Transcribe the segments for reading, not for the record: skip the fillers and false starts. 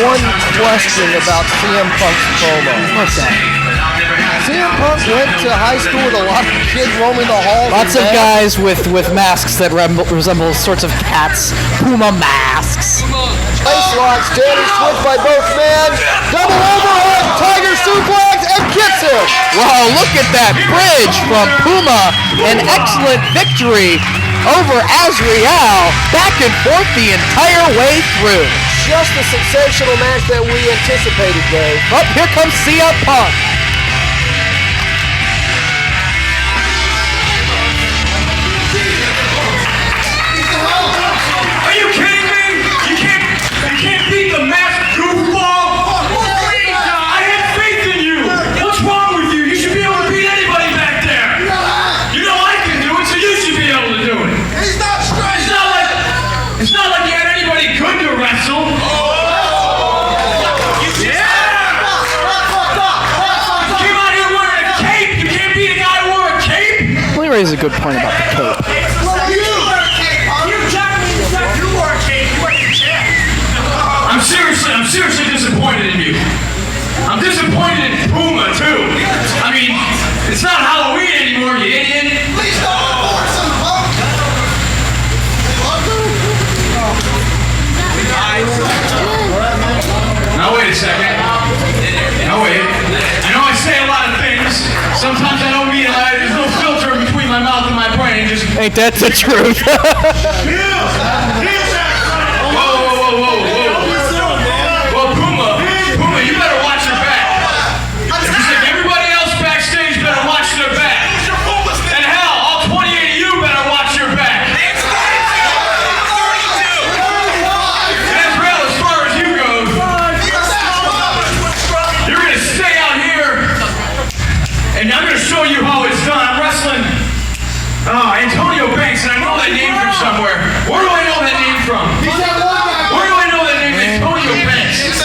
one question about CM Punk's promo. What's that? CM Punk went to high school with a lot of kids roaming the halls. Lots of guys with masks that resemble sorts of cats. Puma masks. Ice lock, standing switch by both men. Double overhead, Tiger suplex, and gets him. Wow, look at that bridge from Puma. An excellent victory over Azrael. Back and forth the entire way through. Just the sensational match that we anticipated, Dave. Oh, here comes CM Punk. Are you kidding me? You can't beat the masked goofball. I had faith in you. What's wrong with you? You should be able to beat anybody back there. You know I can do it, so you should be able to do it. He's not straight. It's not like you had anybody good to wrestle. He raises a good point about the cape. I'm seriously disappointed in you. I'm disappointed in Puma too. I mean, it's not Halloween anymore, you idiot. Please don't force him, Punk. Now wait a second. Now wait. I know I say a lot of things. Sometimes I don't mean it. There's no filter between my mouth and my brain. Just Ain't that the truth? Well, Puma, you better watch your back. Just like everybody else backstage better watch their back. And hell, all 28 of you better watch your back. And Azrael, as far as you go, you're gonna stay out here, and I'm gonna show you how it's done. I'm wrestling Antonio Banks, and I know that name from somewhere. Where do I know that name from? Where do I know that name? Antonio Banks.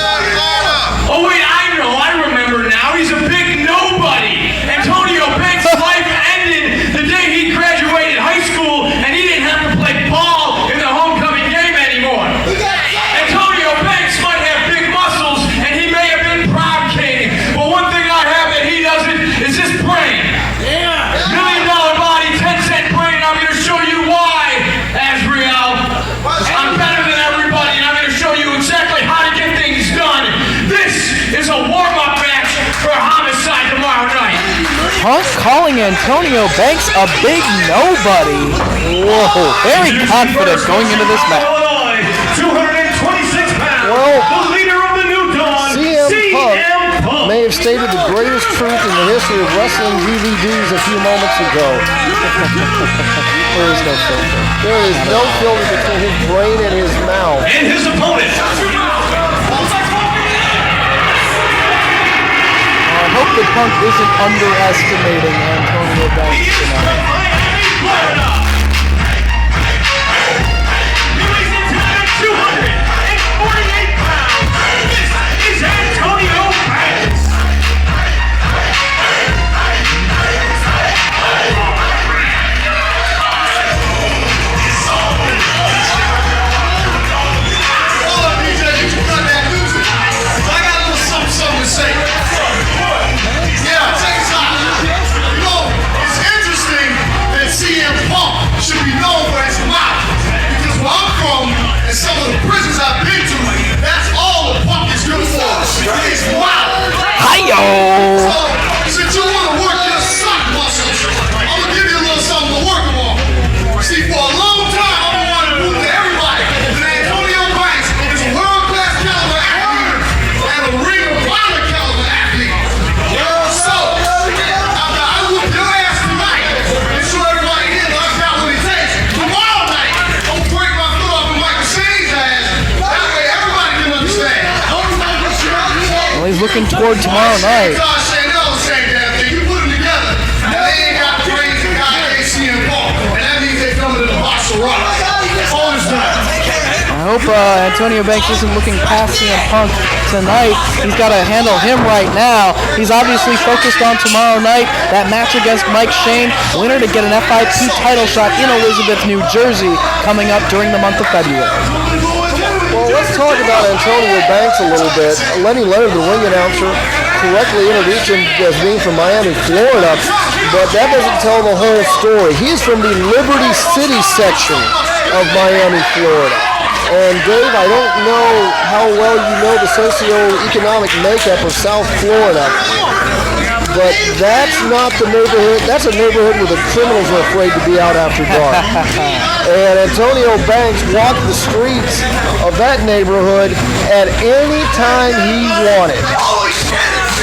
Oh wait, I remember now. He's a big nobody. Antonio Banks' life ended the day he graduated high school, and he didn't have to play ball in the homecoming game anymore. Antonio Banks might have big muscles, and he may have been prom king, but one thing I have that he doesn't is his brain. $1 million body, 10-cent brain. I'm going to show you why, Azrael. I'm better than everybody, and I'm going to show you exactly how to get things done. This is a warm-up match for Homicide tomorrow night. Punk calling Antonio Banks a big nobody. Whoa, very confident going into this match. Illinois, 226 pounds. Well, the leader of the New Dawn, CM Punk may have stated the greatest truth in the history of wrestling DVDs a few moments ago. There is no filter. There is no filter between his brain and his mouth. And his opponent. I hope that Punk isn't underestimating Antonio Banks tonight. He weighs in tonight 248 pounds. This is Antonio Banks. Some of the prisons I've been to, that's all the Punk is good for. It's wild. Hi-yo! So, since you want to work your sock muscles, I'm going to give you a little something to work them on. See, for a long time, I've been wanting to prove to everybody that Antonio Banks is a world-class caliber athlete and a Ring of Honor caliber athlete. So, after I whoop your ass tonight and show everybody here that I've got what it takes, tomorrow night, I'm going to break my foot off in Michael Shane's ass. That way everybody can understand. Well, he's looking toward tomorrow night. You put them together, and they ain't got the brains of CM Punk, and that means they come to the box of rock. All is done. I hope Antonio Banks isn't looking past CM Punk tonight. He's got to handle him right now. He's obviously focused on tomorrow night, that match against Mike Shane, winner to get an FIP title shot in Elizabeth, New Jersey, coming up during the month of February. Well, let's talk about Antonio Banks a little bit. Lenny Leonard, the ring announcer, correctly introduced him as being from Miami, Florida, but that doesn't tell the whole story. He's from the Liberty City section of Miami, Florida. And Dave, I don't know how well you know the socioeconomic makeup of South Florida, but that's not the neighborhood. That's a neighborhood where the criminals are afraid to be out after dark. And Antonio Banks walked the streets of that neighborhood at any time he wanted.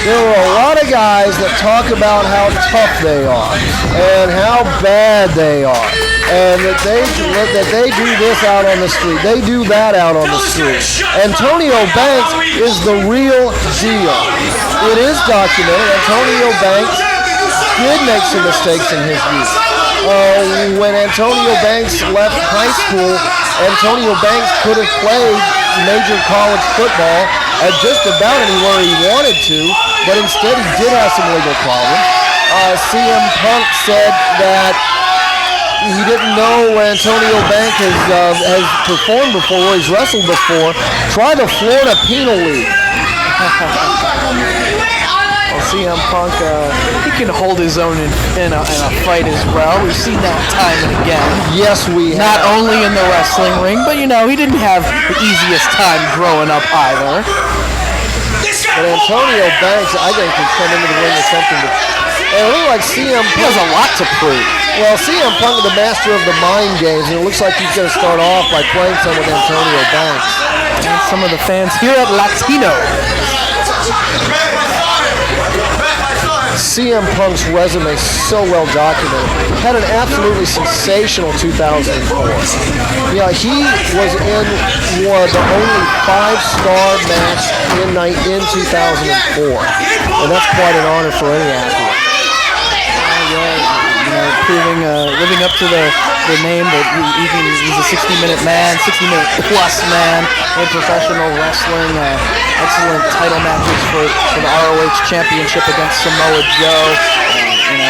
There are a lot of guys that talk about how tough they are and how bad they are, and that they do this out on the street, they do that out on the street. Antonio Banks is the real deal. It is documented. Antonio Banks did make some mistakes in his youth. When Antonio Banks left high school, Antonio Banks could have played major college football at just about anywhere he wanted to, but instead he did have some legal problems. CM Punk said that he didn't know Antonio Banks has performed before, he's wrestled before. Try the Florida Penal League. Well, CM Punk, he can hold his own in a fight as well. We've seen that time and again. Yes, we have. Not only in the wrestling ring, but he didn't have the easiest time growing up either. But Antonio Banks, I think, can come into the ring with something and it looks like CM Punk He has a lot to prove. Well, CM Punk is the master of the mind games, and it looks like he's going to start off by playing some with Antonio Banks. And some of the fans here at Latino. CM Punk's resume is so well documented. Had an absolutely sensational 2004. Yeah, he was in the only 5-star match in 2004, and that's quite an honor for any athlete. Proving, living up to the name that he's a 60-minute man, 60-minute plus man in professional wrestling. Excellent title matches for the ROH Championship against Samoa Joe.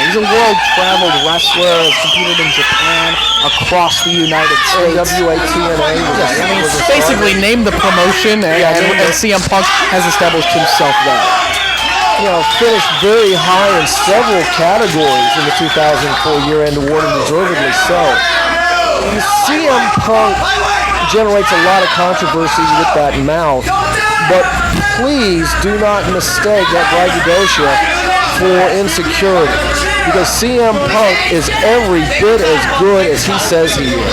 He's a world-traveled wrestler. Has competed in Japan, across the United States. NWA TNA. Basically, name the promotion, and CM Punk has established himself there. Finished very high in several categories in the 2004 year-end award, and deservedly so. CM Punk generates a lot of controversy with that mouth, but please do not mistake that braggadocio for insecurity, because CM Punk is every bit as good as he says he is.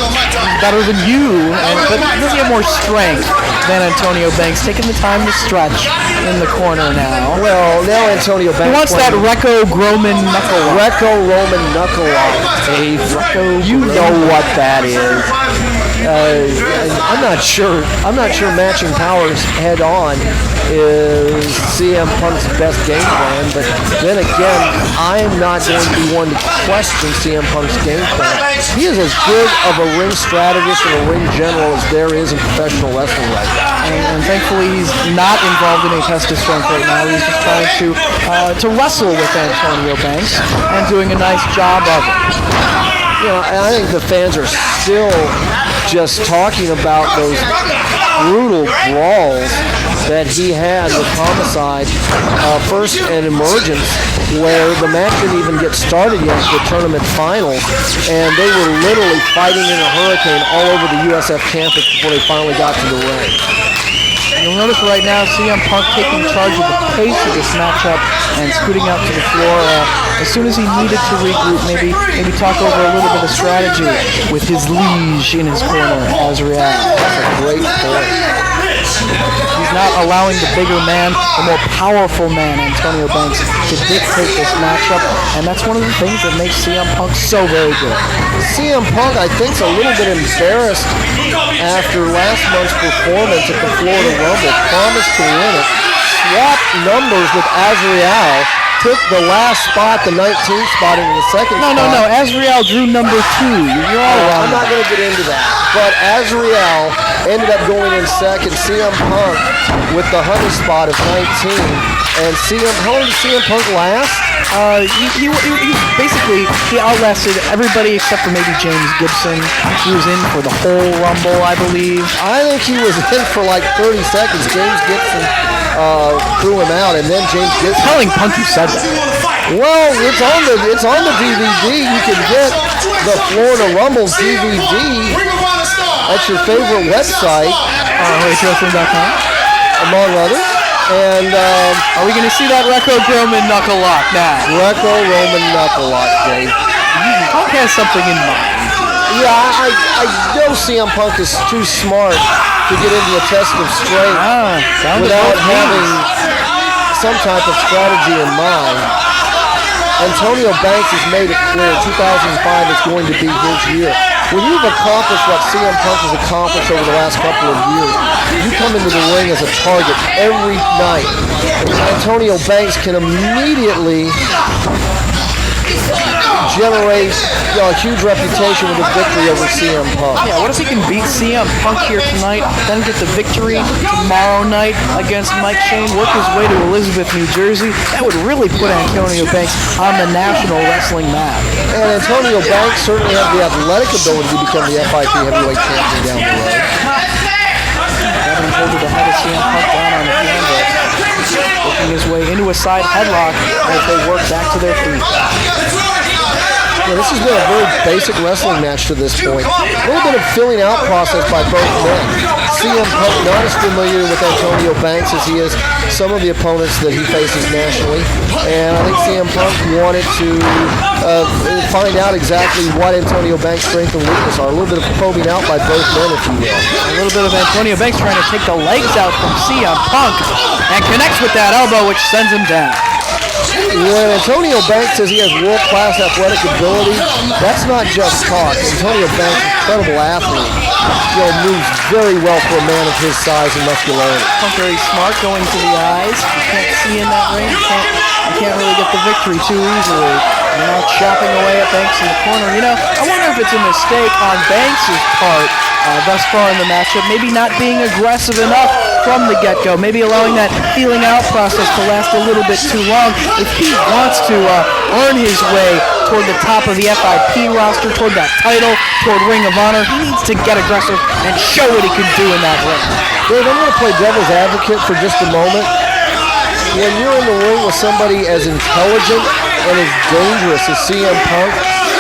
Better than you, but does he have more strength than Antonio Banks? Taking the time to stretch in the corner now. Well, now Antonio Banks. He wants that Greco-Roman knuckle lock. Greco-Roman knuckle lock, Dave. You know what that is. I'm not sure Matching Powers head on is CM Punk's best game plan, but then again, I'm not going to be one to question CM Punk's game plan. He is as good of a ring strategist and a ring general as there is in professional wrestling right now. And thankfully, he's not involved in a test of strength right now. He's just trying to wrestle with Antonio Banks and doing a nice job of it. I think the fans are still just talking about those brutal brawls that he had with Homicide, first and Emergence, where the match didn't even get started yet for the tournament finals, and they were literally fighting in a hurricane all over the USF campus before they finally got to the ring. You'll notice right now CM Punk taking charge of the pace of this matchup and scooting out to the floor as soon as he needed to regroup, maybe talk over a little bit of strategy with his liege in his corner, Azrael. That's a great point. He's not allowing the bigger man, the more powerful man, Antonio Banks, to dictate this matchup, and that's one of the things that makes CM Punk so very good. CM Punk, I think, is a little bit embarrassed after last month's performance at the Florida Rumble. Promised to win it, swapped numbers with Azrael, took the last spot, the 19th spot, into the second spot. No. Azrael drew number 2. You're all wrong. I'm not going to get into that. But Azrael ended up going in second. CM Punk with the 100 spot of 19 And how long did CM Punk last? He basically outlasted everybody except for maybe James Gibson. He was in for the whole Rumble, I believe. I think he was in for like 30 seconds. James Gibson threw him out, and then James Gibson. Telling Punk you said that. Well, it's on the DVD. You can get the Florida Rumble DVD at your favorite website, HWrestling.com, among others. And are we going to see that Greco-Roman knuckle lock now? Greco-Roman knuckle lock, Dave. Punk has something in mind. Yeah, I know CM Punk is too smart to get into a test of strength without having some type of strategy in mind. Antonio Banks has made it clear 2005 is going to be his year. When you've accomplished what CM Punk has accomplished over the last couple of years, you come into the ring as a target every night. And Antonio Banks can immediately generate a huge reputation with a victory over CM Punk. Yeah, what if he can beat CM Punk here tonight, then get the victory tomorrow night against Mike Shane, work his way to Elizabeth, New Jersey? That would really put Antonio Banks on the national wrestling map. And Antonio Banks certainly had the athletic ability to become the FIP heavyweight champion down the road. Having holding the head of CM Punk down on the canvas, working his way into a side headlock as they work back to their feet. Yeah, this has been a very basic wrestling match to this point. A little bit of filling out process by both men. CM Punk not as familiar with Antonio Banks as he is some of the opponents that he faces nationally. And I think CM Punk wanted to find out exactly what Antonio Banks' strength and weakness are. A little bit of probing out by both men, if you will. A little bit of Antonio Banks trying to take the legs out from CM Punk and connects with that elbow, which sends him down. When Antonio Banks says he has world-class athletic ability, that's not just talk. Antonio Banks, incredible athlete, moves very well for a man of his size and muscularity. Punk very smart, going to the eyes. You can't see in that ring. You can't really get the victory too easily. Now chopping away at Banks in the corner. I wonder if it's a mistake on Banks' part thus far in the matchup, maybe not being aggressive enough from the get-go, maybe allowing that feeling out process to last a little bit too long. If he wants to earn his way toward the top of the FIP roster, toward that title, toward Ring of Honor, he needs to get aggressive and show what he can do in that ring. Dave, I'm going to play devil's advocate for just a moment. When you're in the ring with somebody as intelligent and as dangerous as CM Punk,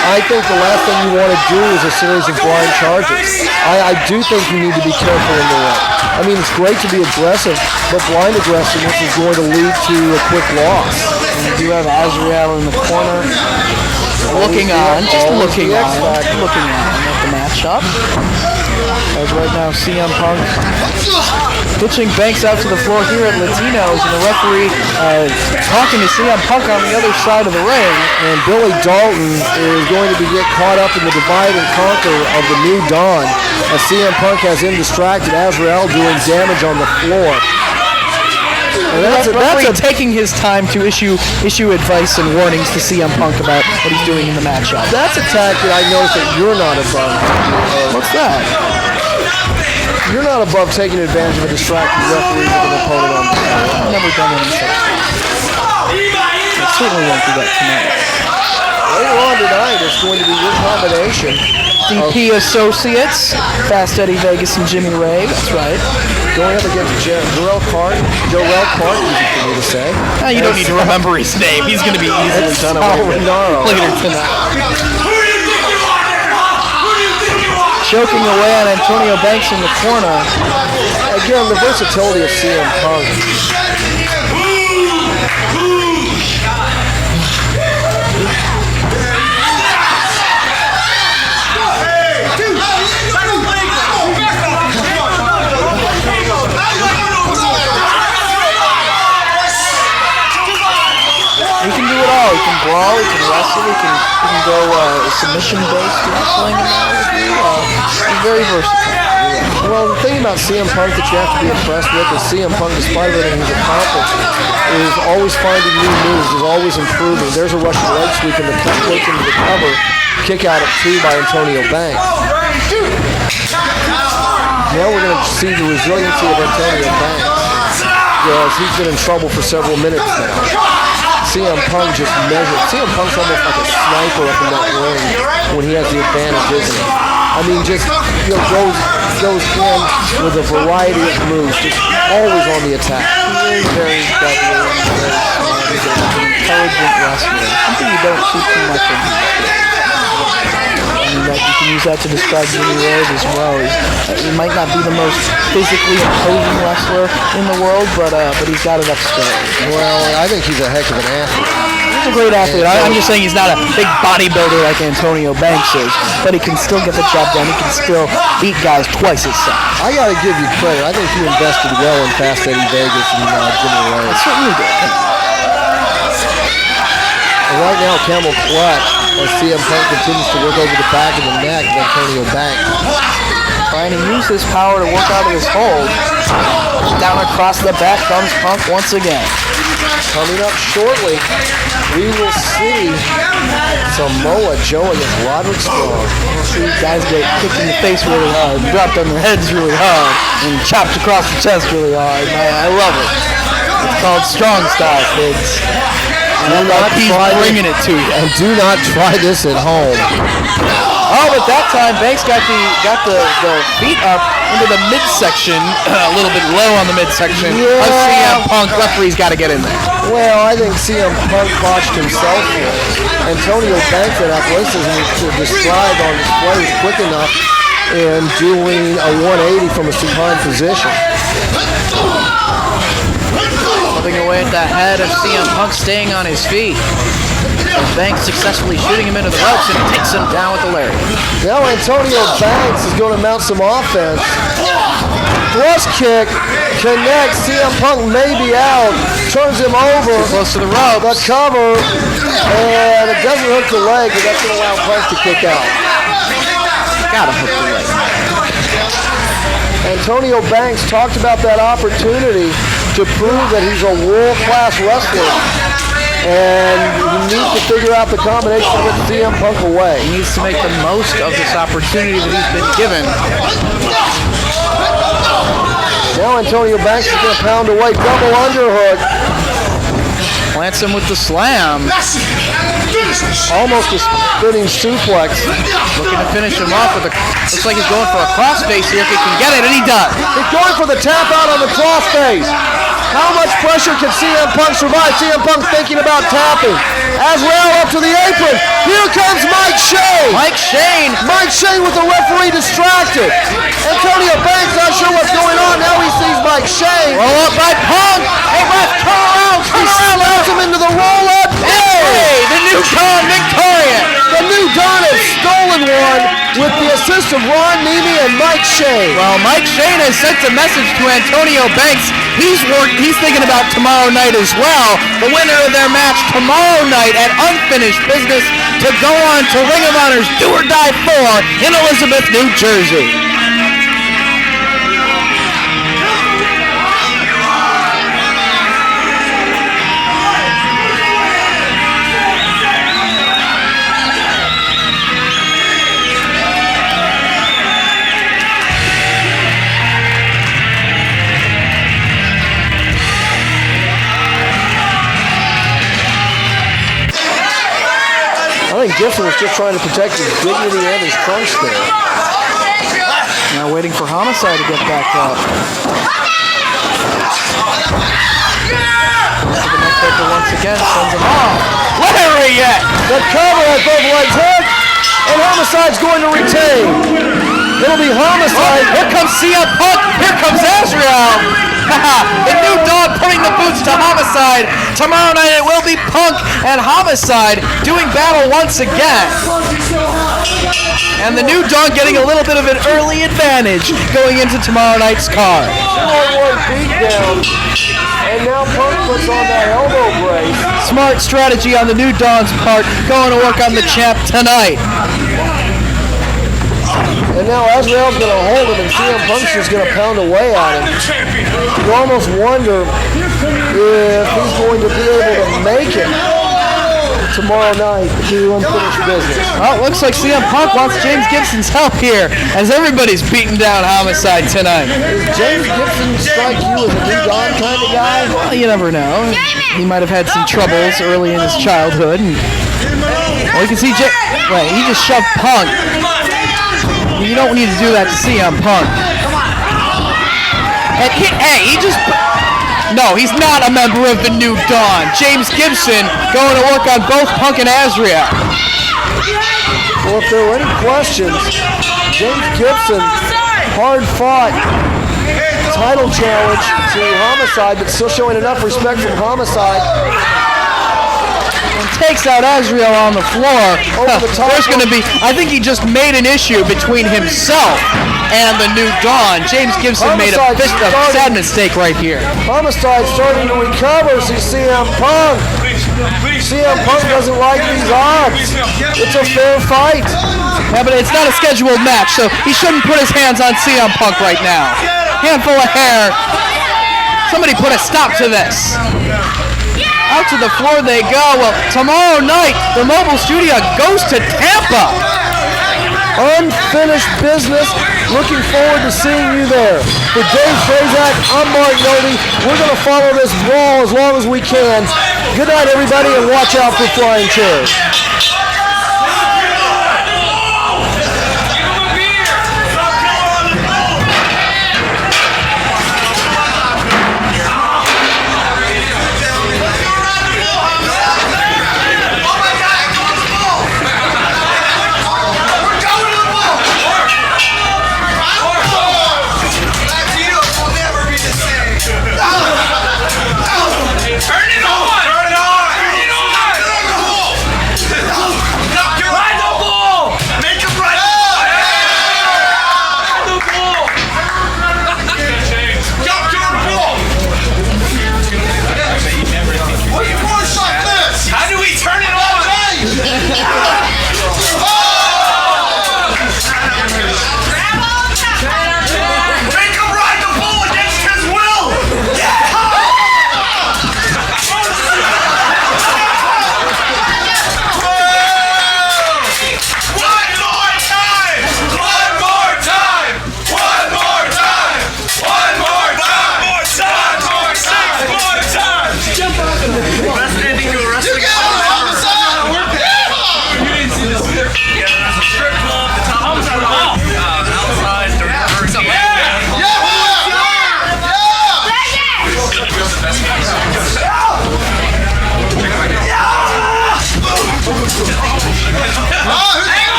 I think the last thing you want to do is a series of blind charges. I do think you need to be careful in the ring. I mean, it's great to be aggressive, but blind aggressiveness is going to lead to a quick loss. And you do have Azrael in the corner, looking on at the matchup. As right now, CM Punk pitching Banks out to the floor here at Latinos, and the referee talking to CM Punk on the other side of the ring. And Billy Dalton is going to get caught up in the divide and conquer of the New Dawn as CM Punk has him distracted. Azrael doing damage on the floor. And that's taking his time to issue advice and warnings to CM Punk about what he's doing in the matchup. That's a tactic I noticed that you're not above. What's that? You're not above taking advantage of a distracted referee with an opponent on the floor. I've never done any such thing. I certainly won't do that tonight. Later on tonight, it's going to be your combination. DP Associates, Fast Eddie Vegas and Jimmy Ray. That's right. Going up against Joel Clark, easy for me to say. You don't need to remember his name. He's going to be easily done away with later tonight. Choking away on Antonio Banks in the corner. Again, the versatility of CM Punk. He can do it all. He can brawl, he can wrestle, he can go submission-based wrestling and all. He's very versatile. Well, the thing about CM Punk that you have to be impressed with is CM Punk, despite everything he's accomplished, is always finding new moves, is always improving. There's a Russian leg sweep in the takes into the cover, kick out at 2 by Antonio Banks. Now we're going to see the resiliency of Antonio Banks. because he's been in trouble for several minutes now. CM Punk just measured. CM Punk's almost like a sniper up in that ring when he has the advantage, isn't he? I mean, just goes in with a variety of moves, just always on the attack. He is very deadly and very smart. He's an intelligent wrestler. Something you don't see too much of. And that you can use that to describe Jimmy Rose as well. He might not be the most physically imposing wrestler in the world, but he's got it upstairs. Well, I think he's a heck of an athlete. He's a great athlete. I'm just saying he's not a big bodybuilder like Antonio Banks is, but he can still get the job done. He can still beat guys twice his size. I got to give you credit. I think you invested well in Fast Eddie Vegas and Jimmy Rose. That's what you did. And right now, Camel Clutch, as CM Punk continues to work over the back of the neck of Antonio Banks. Trying to use his power to work out of his hold. Down across the back comes Punk once again. Coming up shortly, we will see Samoa Joe against Roderick Strong. These guys get kicked in the face really hard, dropped on their heads really hard, and chopped across the chest really hard. I love it. It's called Strong Style, kids. And he's bringing it to you. And do not try this at home. Oh, but that time Banks got the feet up into the midsection, a little bit low on the midsection. Yeah. Of CM Punk. Referee's got to get in there. Well, I think CM Punk botched himself here. Antonio Banks had athleticism to describe on display was quick enough in doing a 180 from a supine position. Chipping away at the head of CM Punk, staying on his feet. And Banks successfully shooting him into the ropes, and he takes him down with the lariat. Now Antonio Banks is going to mount some offense. Thrust kick connects. CM Punk may be out. Turns him over. Too close to the ropes. The cover. And it doesn't hook the leg, but that's going to allow Punk to kick out. Gotta hook the leg. Antonio Banks talked about that opportunity to prove that he's a world-class wrestler. And he needs to figure out the combination to get CM Punk away. He needs to make the most of this opportunity that he's been given. Now Antonio Banks is going to pound away. Double underhook. Plants him with the slam. Almost a spinning suplex. Looking to finish him off with a... Looks like he's going for a crossface here if he can get it, and he does. He's going for the tap out on the crossface. How much pressure can CM Punk survive? CM Punk thinking about tapping. Azrael up to the apron. Here comes Mike Shane. Mike Shane with the referee distracted. Antonio Banks not sure what's going on. Now he sees Mike Shane. Roll up by Punk. Hey, ref, turn around. He slaps him into the roll-up. Hey, the new Dawn victorious. The new Dawn has stolen one with the assist of Ron Nemi and Mike Shane. Well, Mike Shane has sent a message to Antonio Banks. He's thinking about tomorrow night as well. The winner of their match tomorrow night at Unfinished Business to go on to Ring of Honor's Do or Die 4 in Elizabeth, New Jersey. I think Gibson was just trying to protect his dignity and his trunks there. Now waiting for Homicide to get back up. The neck breaker once again sends him off. Lariat! The cover has both legs hooked, and Homicide's going to retain. It'll be Homicide. Here comes CM Punk. Here comes Azrael. The new Dawn putting the boots to Homicide. Tomorrow night it will be Punk and Homicide doing battle once again. And the new Dawn getting a little bit of an early advantage going into tomorrow night's card. 4-1 beatdown. And now Punk puts on that elbow brace. Smart strategy on the new Dawn's part, going to work on the champ tonight. And now Azrael's going to hold him, and CM Punk's just going to pound away at him. You almost wonder if he's going to be able to make it. tomorrow night to do unfinished business. Well, it looks like CM Punk wants James Gibson's help here, as everybody's beating down Homicide tonight. Does James Gibson strike you as a New Dawn kind of guy? Well, you never know. He might have had some troubles early in his childhood. And, well, you can see right, he just shoved Punk. You don't need to do that to CM Punk. And he just... No, he's not a member of the New Dawn. James Gibson going to work on both Punk and Azrael. Well, if there were any questions, James Gibson, hard-fought title challenge to Homicide, but still showing enough respect from Homicide. And takes out Azrael on the floor. Over the top. There's going to be, I think he just made an issue between himself and the New Dawn. James Gibson made a sad mistake right here. Homicide starting to recover. See CM Punk. CM Punk doesn't like these odds. It's a fair fight. Yeah, but it's not a scheduled match, so he shouldn't put his hands on CM Punk right now. Handful of hair. Somebody put a stop to this. Out to the floor they go. Well, tomorrow night, the Mobile Studio goes to Tampa. Unfinished business. Looking forward to seeing you there. For Dave Prazak, I'm Mark Nolte. We're going to follow this brawl as long as we can. Good night, everybody, and watch out for flying chairs.